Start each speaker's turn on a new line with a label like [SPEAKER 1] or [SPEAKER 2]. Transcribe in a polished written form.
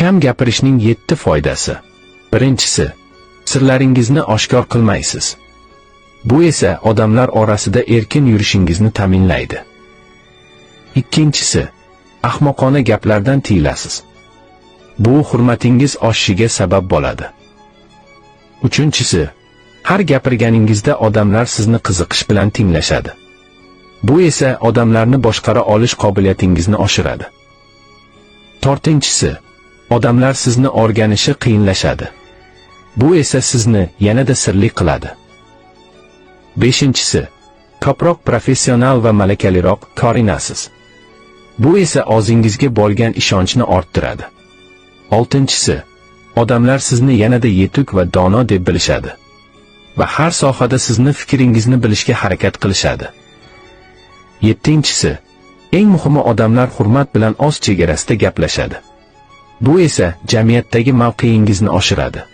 [SPEAKER 1] Kam gapirishning 7 foydasi. Birinchisi, sirlaringizni oshkor qilmaysiz. Bu esa odamlar orasida erkin yurishingizni ta'minlaydi. Ikkinchisi, ahmoqona gaplardan tiyilasiz. Bu hurmatingiz oshishiga sabab bo'ladi. Uchinchisi, har gapirganingizda odamlar sizni qiziqish bilan tinglashadi. Bu esa odamlarni boshqara olish qobiliyatingizni oshiradi. To'rtinchisi, odamlar sizni o'rganishi qiyinlashadi. Bu esa sizni yanada sirli qiladi. Beshinchisi, ko'proq professional va malakaliroq ko'rinasiz. Bu esa o'zingizga bo'lgan ishonchni orttiradi. Oltinchisi, odamlar sizni yanada yetuk va dono deb bilishadi. Va har sohada sizni fikringizni bilishga harakat qilishadi. Yettinchisi, eng muhimi odamlar hurmat bilan o'z chegarasida gaplashadi. Bu esa jamiyatdagi mavqeingizni oshiradi.